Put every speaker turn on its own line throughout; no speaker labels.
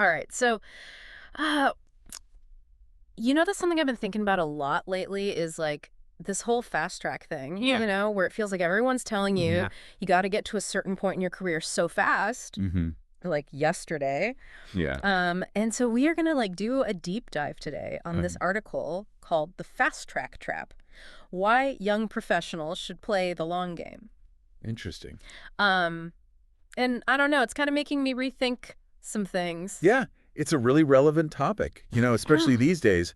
All right. So, uh, that's something I've been thinking about a lot lately is like this whole fast track thing,
Yeah.
where it feels like everyone's telling you
Yeah.
you got to get to a certain point in your career so fast,
Mm-hmm.
like yesterday.
Yeah.
And so we are going to like do a deep dive today on this article called The Fast Track Trap: Why Young Professionals Should Play the Long Game.
Interesting.
Um, and I don't know, it's kind of making me rethink some things.
Yeah, it's a really relevant topic, especially these days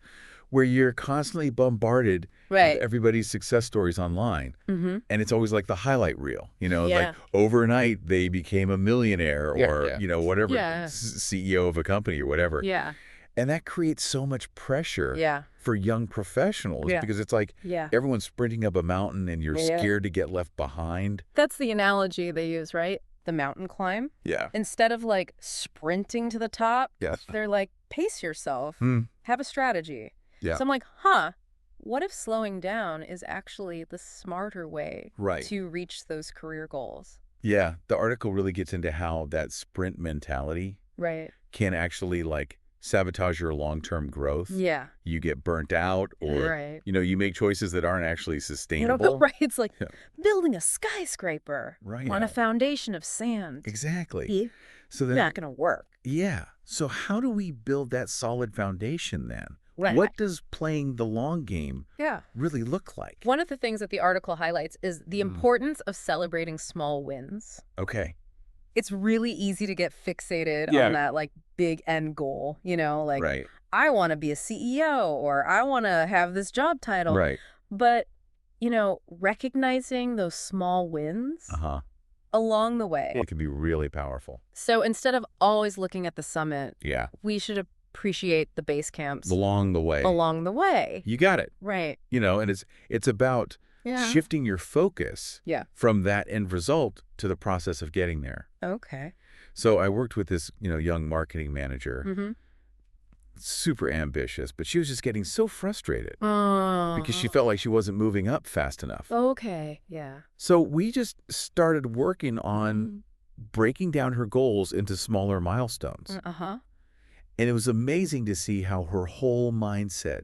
where you're constantly bombarded with
Right.
everybody's success stories online.
Mm-hmm.
And it's always like the highlight reel, like
Yeah.
overnight they became a millionaire or, whatever,
Yeah.
CEO of a company or whatever.
Yeah.
And that creates so much pressure
Yeah.
for young professionals
Yeah.
because it's like
Yeah.
everyone's sprinting up a mountain and you're
Yeah.
scared to get left behind.
That's the analogy they use, right? The mountain climb.
Yeah.
Instead of like sprinting to the top,
Yes.
they're like, pace yourself,
Hmm.
have a strategy.
Yeah.
So I'm like, what if slowing down is actually the smarter way
Right.
to reach those career goals?
Yeah. The article really gets into how that sprint mentality
Right.
can actually like sabotage your long-term growth.
Yeah.
You get burnt out or,
Right.
you make choices that aren't actually sustainable.
Right. It's like
Yeah.
building a skyscraper
Right.
on a foundation of sand.
Exactly.
Yeah.
So then,
Not going to work.
yeah. So how do we build that solid foundation then?
Right.
What does playing the long game
Yeah.
really look like?
One of the things that the article highlights is the importance of celebrating small wins.
Okay.
It's really easy to get fixated
Yeah.
on that like big end goal, like
Right.
I want to be a CEO or I want to have this job title.
Right.
But, recognizing those small wins
Uh-huh.
along the way.
It can be really powerful.
So instead of always looking at the summit,
Yeah.
we should appreciate the base camps
Along the way.
along the way.
You got it.
Right.
And it's about
Yeah.
shifting your focus
Yeah.
from that end result to the process of getting there.
Okay.
So I worked with this, young marketing manager,
Mm-hmm.
super ambitious, but she was just getting so frustrated
Oh.
because she felt like she wasn't moving up fast enough.
Okay. Yeah.
So we just started working on breaking down her goals into smaller milestones.
Uh-huh.
And it was amazing to see how her whole mindset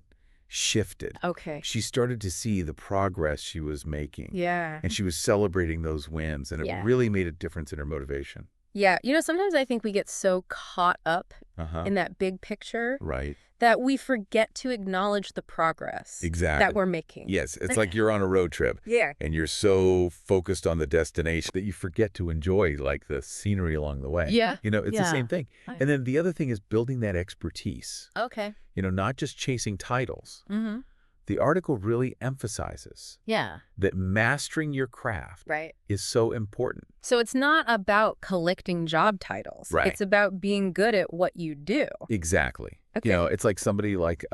shifted.
Okay.
She started to see the progress she was making.
Yeah.
And she was celebrating those wins, and it
Yeah.
really made a difference in her motivation.
Yeah. Sometimes I think we get so caught up
Uh-huh.
in that big picture
Right.
that we forget to acknowledge the progress
Exactly.
that we're making.
Yes, it's like you're on a road trip.
Yeah.
And you're so focused on the destination that you forget to enjoy like the scenery along the way.
Yeah.
It's the same thing.
Right.
And then the other thing is building that expertise,
Okay.
not just chasing titles.
Mm-hmm.
The article really emphasizes
Yeah.
that mastering your craft
Right.
is so important.
So it's not about collecting job titles.
Right.
It's about being good at what you do.
Exactly.
Okay.
It's like somebody like,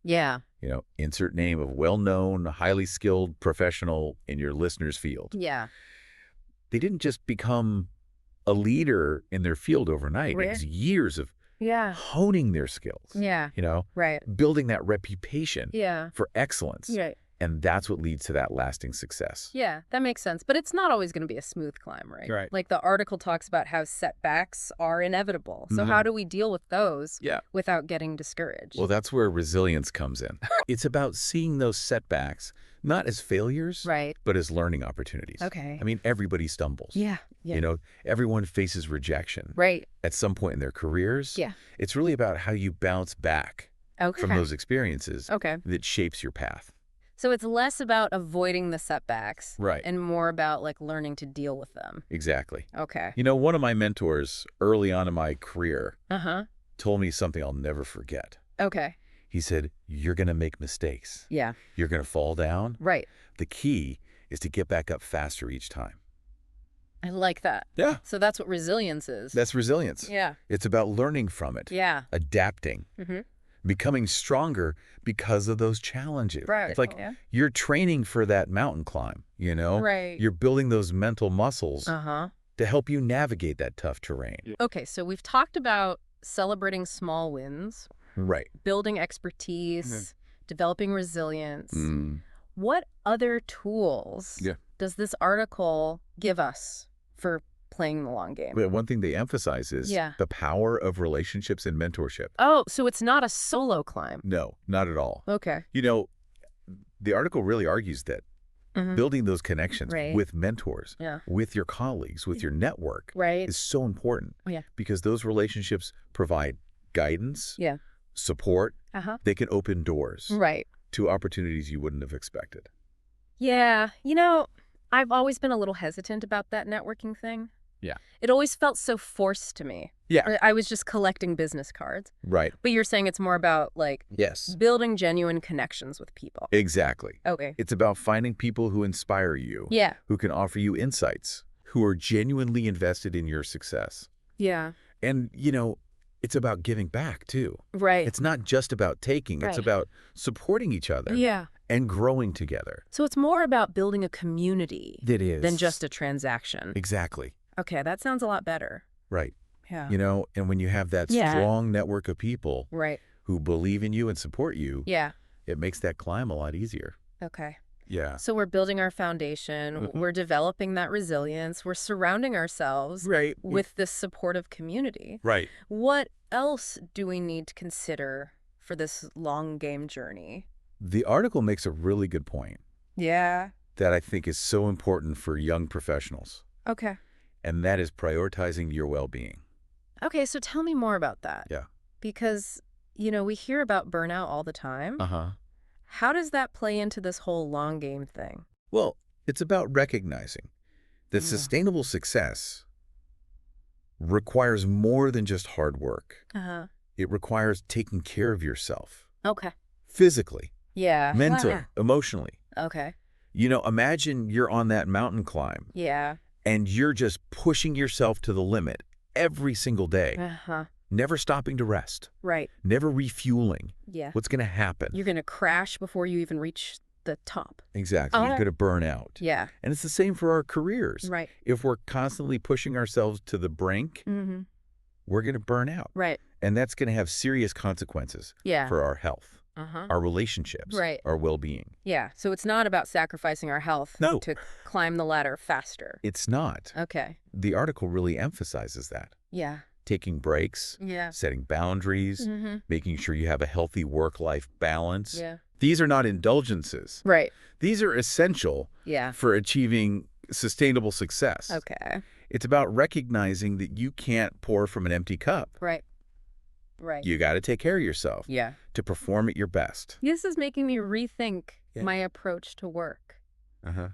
Yeah.
insert name of well-known, highly skilled professional in your listener's field.
Yeah.
They didn't just become a leader in their field overnight.
Right.
It was years of
Yeah.
honing their skills.
Yeah. Right.
Building that reputation
Yeah.
for excellence.
Right.
And that's what leads to that lasting success.
Yeah, that makes sense. But it's not always going to be a smooth climb, right?
Right.
Like the article talks about how setbacks are inevitable. So how do we deal with those
Yeah.
without getting discouraged?
Well, that's where resilience comes in. It's about seeing those setbacks not as failures,
Right.
but as learning opportunities.
Okay.
I mean, everybody stumbles.
Yeah. Yeah.
Everyone faces rejection
Right.
at some point in their careers.
Yeah.
It's really about how you bounce back
Okay.
from those experiences
Okay.
that shapes your path.
So it's less about avoiding the setbacks.
Right.
And more about like learning to deal with them.
Exactly.
Okay.
One of my mentors early on in my career
Uh-huh.
told me something I'll never forget.
Okay.
He said, you're going to make mistakes.
Yeah.
You're going to fall down.
Right.
The key is to get back up faster each time.
I like that.
Yeah.
So that's what resilience is.
That's resilience.
Yeah.
It's about learning from it.
Yeah.
Adapting.
Mm-hmm.
Becoming stronger because of those challenges.
Right.
It's like
Yeah.
you're training for that mountain climb,
Right.
You're building those mental muscles
Uh-huh.
to help you navigate that tough terrain.
Okay, so we've talked about celebrating small wins,
Right.
building expertise, developing resilience.
Mm.
What other tools
Yeah.
does this article give us for playing the long game.
But one thing they emphasize is the power of relationships and mentorship.
Oh, so it's not a solo climb.
No, not at all.
Okay.
You know, the article really argues that building those connections with mentors, with your colleagues, with your network is so important. Because those relationships provide guidance, support. They can open doors to opportunities you wouldn't have expected.
Yeah. You know, I've always been a little hesitant about that networking thing.
Yeah.
It always felt so forced to me.
Yeah.
I was just collecting business cards.
Right.
But you're saying it's more about, like, building genuine connections with people.
Exactly.
Okay.
It's about finding people who inspire you.
Yeah.
Who can offer you insights, who are genuinely invested in your success.
Yeah.
And, you know, it's about giving back, too.
Right.
It's not just about taking. It's about supporting each other.
Yeah.
And growing together.
So it's more about building a community than just a transaction.
Exactly.
Okay, that sounds a lot better.
Right.
Yeah.
You know, and when you have that strong network of people who believe in you and support you, it makes that climb a lot easier.
Okay.
Yeah.
So we're building our foundation. We're developing that resilience. We're surrounding ourselves with this supportive community.
Right.
What else do we need to consider for this long game journey?
The article makes a really good point.
Yeah.
That I think is so important for young professionals.
Okay.
And that is prioritizing your well-being.
Okay, so tell me more about that.
Yeah.
Because, you know, we hear about burnout all the time. How does that play into this whole long game thing?
Well, it's about recognizing that sustainable success requires more than just hard work. It requires taking care of yourself.
Okay.
Physically.
Yeah.
Mentally. Emotionally.
Okay.
You know, imagine you're on that mountain climb.
Yeah.
And you're just pushing yourself to the limit every single day. Never stopping to rest.
Right.
Never refueling.
Yeah.
What's going to happen?
You're going to crash before you even reach the top.
Exactly. You're going to burn out.
Yeah.
And it's the same for our careers.
Right.
If we're constantly pushing ourselves to the brink, we're going to burn out.
Right.
And that's going to have serious consequences for our health. Our relationships, our well-being.
Yeah, so it's not about sacrificing our health to climb the ladder faster.
It's not.
Okay.
The article really emphasizes that.
Yeah.
Taking breaks, setting boundaries, making sure you have a healthy work-life balance.
Yeah.
These are not indulgences.
Right.
These are essential for achieving sustainable success.
Okay.
It's about recognizing that you can't pour from an empty cup.
Right. Right.
You got to take care of yourself to perform at your best.
This is making me rethink my approach to work.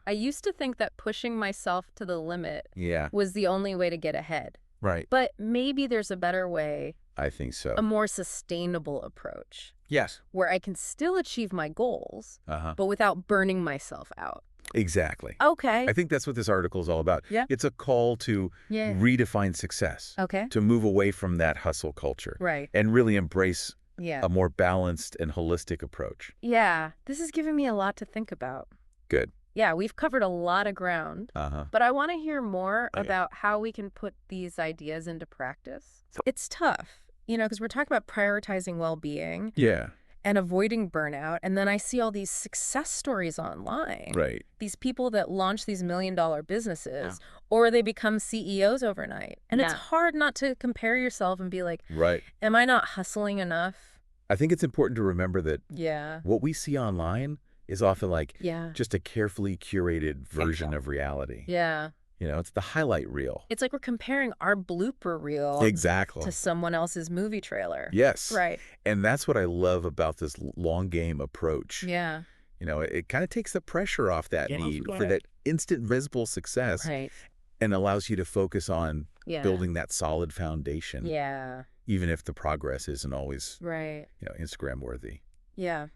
I used to think that pushing myself to the limit was the only way to get ahead.
Right.
But maybe there's a better way.
I think so.
A more sustainable approach.
Yes.
Where I can still achieve my goals, but without burning myself out.
Exactly.
Okay.
I think that's what this article is all about.
Yeah.
It's a call to redefine success.
Okay.
To move away from that hustle culture.
Right.
And really embrace a more balanced and holistic approach.
Yeah. This is giving me a lot to think about.
Good.
Yeah, we've covered a lot of ground. But I want to hear more about how we can put these ideas into practice. It's tough, you know, because we're talking about prioritizing well-being.
Yeah.
And avoiding burnout. And then I see all these success stories online.
Right.
These people that launch these million-dollar businesses or they become CEOs overnight. And it's hard not to compare yourself and be like, am I not hustling enough?
I think it's important to remember that what we see online is often like just a carefully curated version of reality.
Yeah.
You know, it's the highlight reel.
It's like we're comparing our blooper reel to someone else's movie trailer.
Yes.
Right.
And that's what I love about this long game approach.
Yeah.
You know, it kind of takes the pressure off that need for that instant visible success and allows you to focus on building that solid foundation.
Yeah.
Even if the progress isn't always,
you
know, Instagram worthy.
Yeah.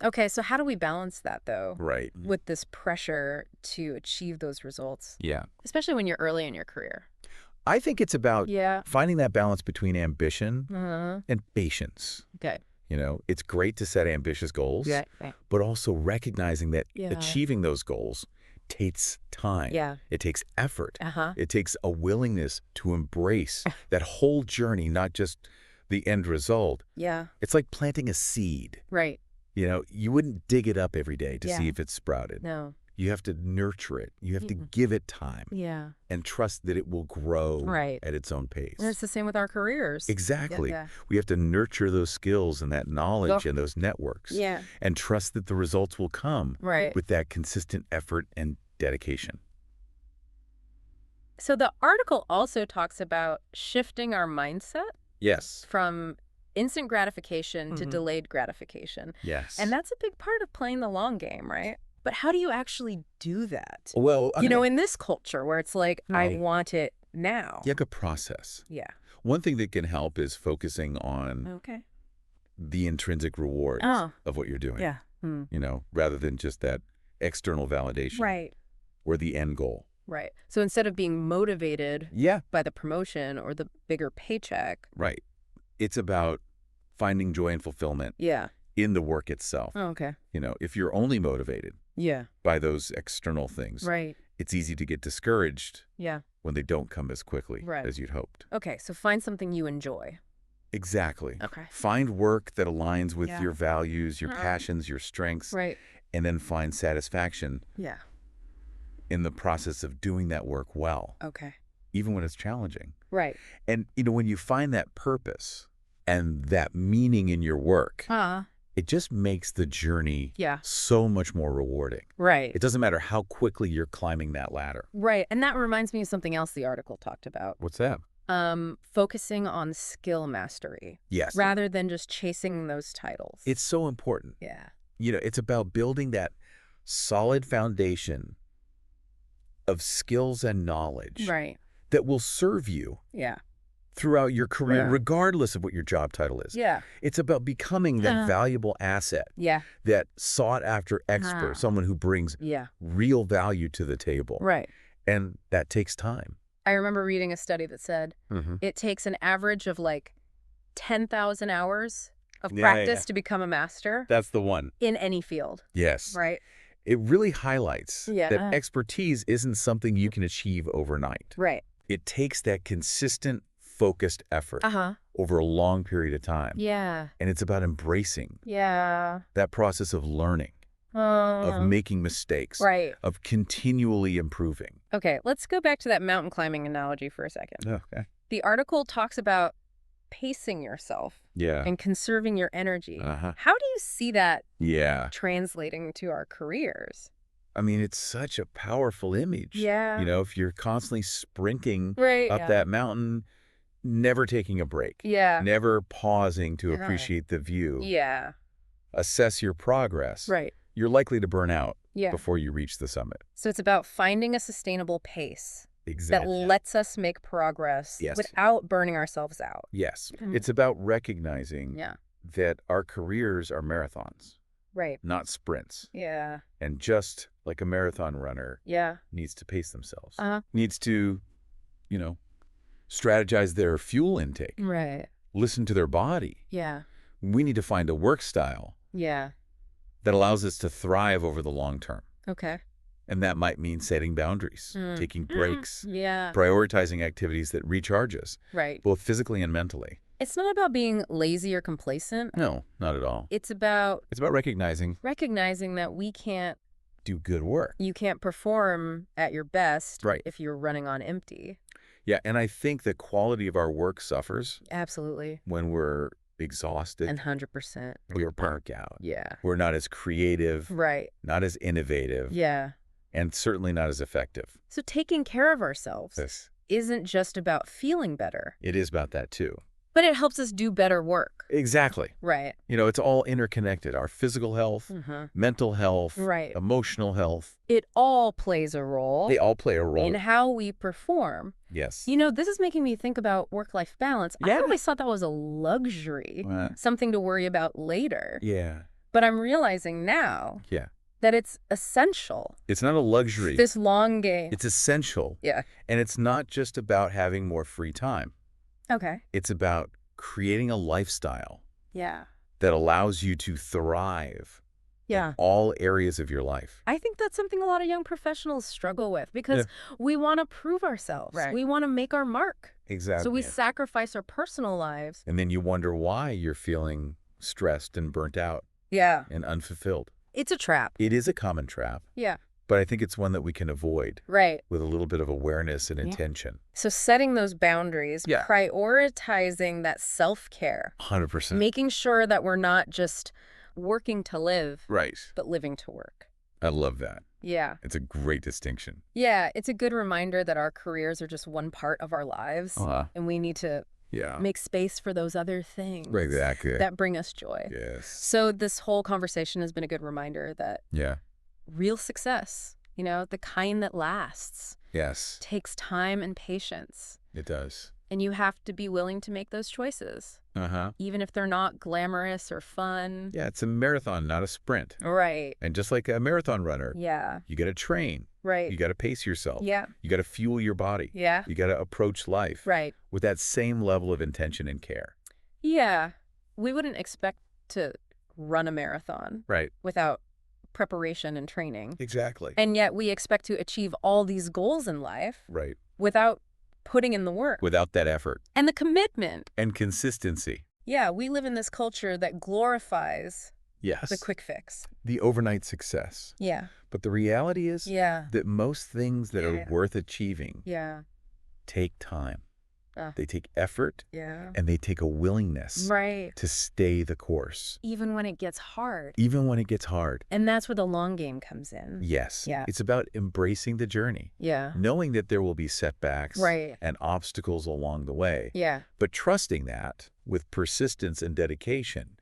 Okay, so how do we balance that, though?
Right.
With this pressure to achieve those results?
Yeah.
Especially when you're early in your career.
I think it's about finding that balance between ambition and patience.
Okay.
You know, it's great to set ambitious goals, but also recognizing that achieving those goals takes time. It takes effort. It takes a willingness to embrace that whole journey, not just the end result. It's like planting a seed.
Right.
You know, you wouldn't dig it up every day to see if it's sprouted.
No.
You have to nurture it. You have to give it time.
Yeah.
And trust that it will grow at its own pace.
And it's the same with our careers.
Exactly. We have to nurture those skills and that knowledge and those networks. And trust that the results will come with that consistent effort and dedication.
So the article also talks about shifting our mindset.
Yes.
From instant gratification to delayed gratification.
Yes.
And that's a big part of playing the long game, right? But how do you actually do that?
Well,
in this culture where it's like, I want it now.
You have a process.
Yeah.
One thing that can help is focusing on the intrinsic rewards of what you're doing.
Yeah.
Rather than just that external validation.
Right.
Or the end goal.
Right. So instead of being motivated by the promotion or the bigger paycheck.
Right. It's about finding joy and fulfillment in the work itself.
Oh, okay.
If you're only motivated by those external things, it's easy to get discouraged when they don't come as quickly as you'd hoped.
Okay, so find something you enjoy.
Exactly.
Okay.
Find work that aligns with your values, your passions, your strengths, and then find satisfaction in the process of doing that work well.
Okay.
Even when it's challenging.
Right.
And, when you find that purpose and that meaning in your work, it just makes the journey so much more rewarding.
Right.
It doesn't matter how quickly you're climbing that ladder.
Right. And that reminds me of something else the article talked about.
What's that?
Focusing on skill mastery.
Yes.
Rather than just chasing those titles.
It's so important.
Yeah.
It's about building that solid foundation of skills and knowledge that will serve you throughout your career, regardless of what your job title is.
Yeah.
It's about becoming that valuable asset, that sought-after expert, someone who brings real value to the table.
Right.
And that takes time.
I remember reading a study that said it takes an average of like 10,000 hours of practice to become a master.
That's the one.
In any field.
Yes.
Right.
It really highlights that expertise isn't something you can achieve overnight.
Right.
It takes that consistent, focused effort over a long period of time.
Yeah.
And it's about embracing that process of learning, of making mistakes, of continually improving.
Okay, let's go back to that mountain climbing analogy for a second.
Okay.
The article talks about pacing yourself and conserving your energy. How do you see that translating to our careers?
I mean, it's such a powerful image.
Yeah.
If you're constantly sprinting up that mountain, never taking a break.
Yeah.
Never pausing to appreciate the view.
Yeah.
Assess your progress.
Right.
You're likely to burn out before you reach the summit.
So it's about finding a sustainable pace.
Exactly.
That lets us make progress without burning ourselves out.
Yes. It's about recognizing that our careers are marathons.
Right.
Not sprints.
Yeah.
And just like a marathon runner needs to pace themselves. Needs to, strategize their fuel intake.
Right.
Listen to their body.
Yeah.
We need to find a work style that allows us to thrive over the long term.
Okay.
And that might mean setting boundaries, taking breaks, prioritizing activities that recharge us, both physically and mentally.
It's not about being lazy or complacent.
No, not at all.
It's about
recognizing
that we can't
do good work.
You can't perform at your best if you're running on empty.
Yeah, and I think the quality of our work suffers.
Absolutely.
When we're exhausted.
And 100%.
We're burnt out.
Yeah.
We're not as creative.
Right.
Not as innovative.
Yeah.
And certainly not as effective.
So taking care of ourselves isn't just about feeling better.
It is about that too.
But it helps us do better work.
Exactly.
Right.
It's all interconnected. Our physical health, mental health, emotional health.
It all plays a role.
They all play a role.
In how we perform.
Yes.
This is making me think about work-life balance. I always thought that was a luxury, something to worry about later.
Yeah.
But I'm realizing now that it's essential.
It's not a luxury.
This long game.
It's essential.
Yeah.
And it's not just about having more free time.
Okay.
It's about creating a lifestyle
that
allows you to thrive
in
all areas of your life.
I think that's something a lot of young professionals struggle with because we want to prove ourselves.
Right.
We want to make our mark.
Exactly.
So we sacrifice our personal lives.
And then you wonder why you're feeling stressed and burnt out.
Yeah.
And unfulfilled.
It's a trap.
It is a common trap.
Yeah.
But I think it's one that we can avoid.
Right.
With a little bit of awareness and intention.
So setting those boundaries, prioritizing that self-care.
100%.
Making sure that we're not just working to live, but living to work.
I love that.
Yeah.
It's a great distinction.
Yeah, it's a good reminder that our careers are just one part of our lives, and we need to make space for those other things that bring us joy.
Yes.
So this whole conversation has been a good reminder that real success, the kind that lasts, takes time and patience.
It does.
And you have to be willing to make those choices. Even if they're not glamorous or fun.
Yeah, it's a marathon, not a sprint.
Right.
And just like a marathon runner, you got to train.
Right.
You got to pace yourself.
Yeah.
You got to fuel your body.
Yeah.
You got to approach life.
Right.
With that same level of intention and care.
Yeah. We wouldn't expect to run a marathon.
Right.
Without preparation and training.
Exactly.
And yet we expect to achieve all these goals in life.
Right.
Without putting in the work.
Without that effort.
And the commitment.
And consistency.
Yeah, we live in this culture that glorifies the quick fix.
The overnight success.
Yeah.
But the reality is that most things that are worth achieving take time. They take effort, and they take a willingness to stay the course.
Even when it gets hard.
Even when it gets hard.
And that's where the long game comes in.
Yes.
Yeah.
It's about embracing the journey.
Yeah.
Knowing that there will be setbacks and obstacles along the way.
Yeah.
But trusting that with persistence and dedication,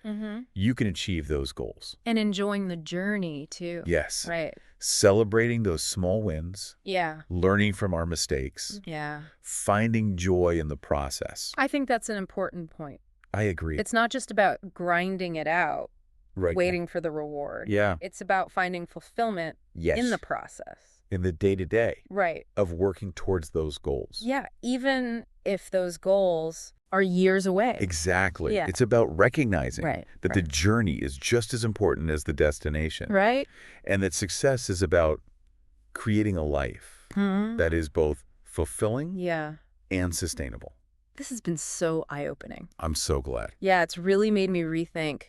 you can achieve those goals.
And enjoying the journey, too.
Yes.
Right.
Celebrating those small wins.
Yeah.
Learning from our mistakes.
Yeah.
Finding joy in the process.
I think that's an important point.
I agree.
It's not just about grinding it out,
right,
waiting for the reward.
Yeah.
It's about finding fulfillment in the process.
In the day-to-day.
Right.
Of working towards those goals.
Yeah. Even if those goals are years away.
Exactly.
Yeah.
It's about recognizing that the journey is just as important as the destination.
Right.
And that success is about creating a life that is both fulfilling and sustainable.
This has been so eye-opening.
I'm so glad.
Yeah, it's really made me rethink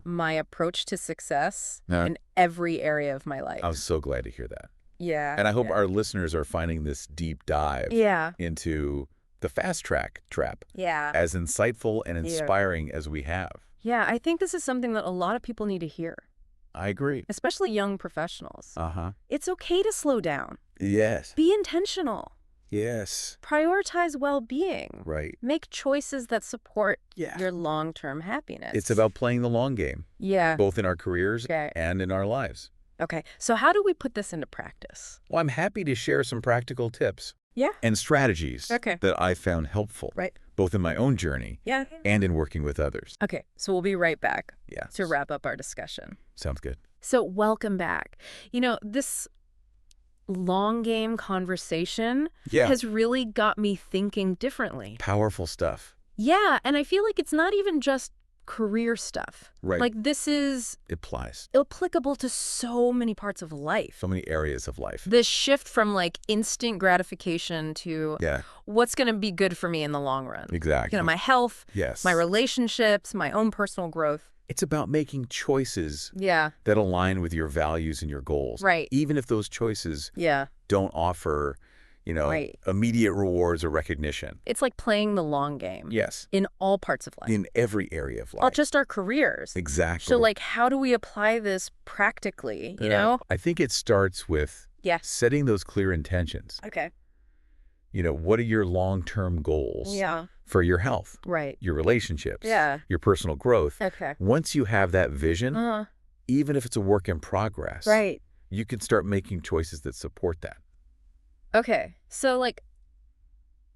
my approach to success in every area of my life.
I'm so glad to hear that.
Yeah.
And I hope our listeners are finding this deep dive into the fast track trap as insightful and inspiring as we have.
Yeah, I think this is something that a lot of people need to hear.
I agree.
Especially young professionals. It's okay to slow down.
Yes.
Be intentional.
Yes.
Prioritize well-being.
Right.
Make choices that support your long-term happiness.
It's about playing the long game.
Yeah.
Both in our careers and in our lives.
Okay, so how do we put this into practice?
Well, I'm happy to share some practical tips. And strategies that I found helpful, both in my own journey and in working with others.
Okay, so we'll be right back to wrap up our discussion.
Sounds good.
So welcome back. You know, this long game conversation has really got me thinking differently.
Powerful stuff.
Yeah, and I feel like it's not even just career stuff.
Right.
Like this is applicable to so many parts of life.
So many areas of life.
This shift from like instant gratification to what's going to be good for me in the long run.
Exactly.
You know, my health, my relationships, my own personal growth.
It's about making choices that align with your values and your goals.
Right.
Even if those choices don't offer, you know, immediate rewards or recognition.
It's like playing the long game.
Yes.
In all parts of life.
In every area of life.
Not just our careers.
Exactly.
So like, how do we apply this practically, you know?
I think it starts with setting those clear intentions.
Okay.
You know, what are your long-term goals for your health?
Right.
Your relationships. Your personal growth.
Okay.
Once you have that vision, even if it's a work in progress, you can start making choices that support that.
Okay. So like,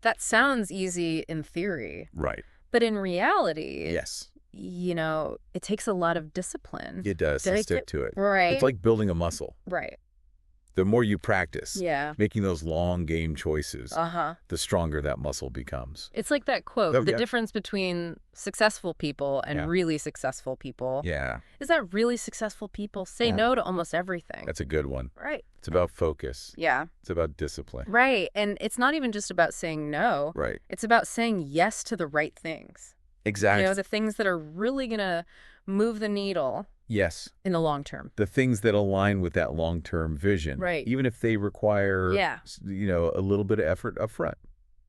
that sounds easy in theory.
Right.
But in reality,
yes,
you know, it takes a lot of discipline.
It does to stick to it.
Right.
It's like building a muscle.
Right.
The more you practice making those long game choices, the stronger that muscle becomes.
It's like that quote, the difference between successful people and really successful people. Is that really successful people say no to almost everything.
That's a good one.
Right.
It's about focus.
Yeah.
It's about discipline.
Right. And it's not even just about saying no.
Right.
It's about saying yes to the right things.
Exactly.
The things that are really going to move the needle.
Yes.
In the long term.
The things that align with that long-term vision.
Right.
Even if they require, a little bit of effort up front.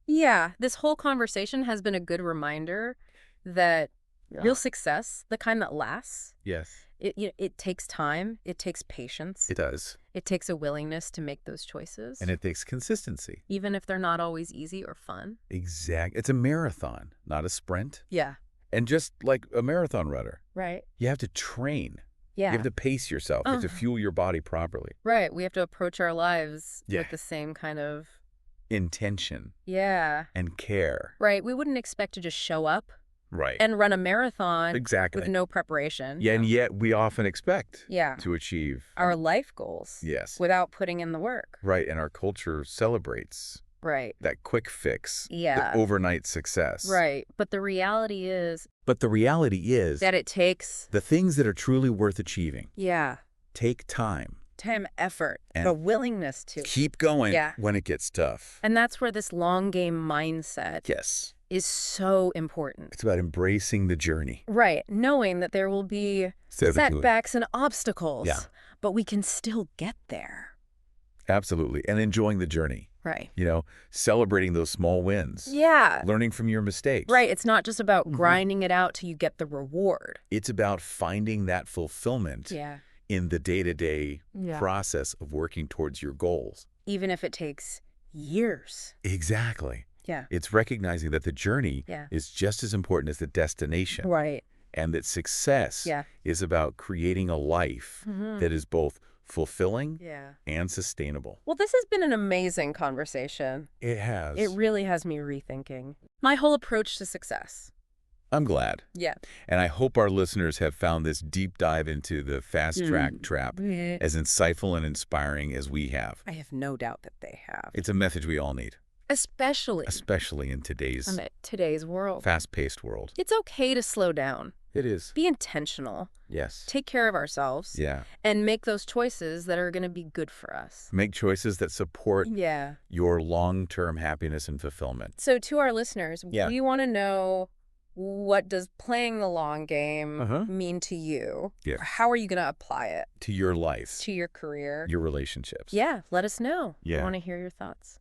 Yeah. This whole conversation has been a good reminder that real success, the kind that lasts.
Yes.
It takes time. It takes patience.
It does.
It takes a willingness to make those choices.
And it takes consistency.
Even if they're not always easy or fun.
Exactly. It's a marathon, not a sprint.
Yeah.
And just like a marathon runner.
Right.
You have to train.
Yeah.
You have to pace yourself. You have to fuel your body properly.
Right. We have to approach our lives with the same kind of
intention.
Yeah.
And care.
Right. We wouldn't expect to just show up.
Right.
And run a marathon
with
no preparation.
Yeah, and yet we often expect to achieve
our life goals.
Yes.
Without putting in the work.
Right, and our culture celebrates that quick fix, the overnight success.
Right, but the reality is
that
it takes
the things that are truly worth achieving.
Yeah.
Take time.
Time, effort,
and
the willingness to
keep going when it gets tough.
And that's where this long game mindset is so important.
It's about embracing the journey.
Right. Knowing that there will be setbacks and obstacles, but we can still get there.
Absolutely. And enjoying the journey.
Right.
Celebrating those small wins.
Yeah.
Learning from your mistakes.
Right. It's not just about grinding it out till you get the reward.
It's about finding that fulfillment in the day-to-day process of working towards your goals.
Even if it takes years.
Exactly.
Yeah.
It's recognizing that the journey is just as important as the destination.
Right.
And that success is about creating a life that is both fulfilling and sustainable.
Well, this has been an amazing conversation.
It has.
It really has me rethinking my whole approach to success.
I'm glad.
Yeah.
And I hope our listeners have found this deep dive into the fast track trap as insightful and inspiring as we have.
I have no doubt that they have.
It's a message we all need. Especially in today's
world.
Fast-paced world.
It's okay to slow down.
It is.
Be intentional.
Yes.
Take care of ourselves.
Yeah.
And make those choices that are going to be good for us.
Make choices that support your long-term happiness and fulfillment.
So to our listeners, we want to know, what does playing the long game mean to you?
Yeah.
How are you going to apply it?
To your life.
To your career.
Your relationships.
Yeah. Let us know.
Yeah.
I want to hear your thoughts.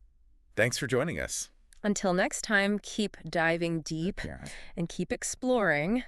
Thanks for joining us.
Until next time, keep diving deep and keep exploring.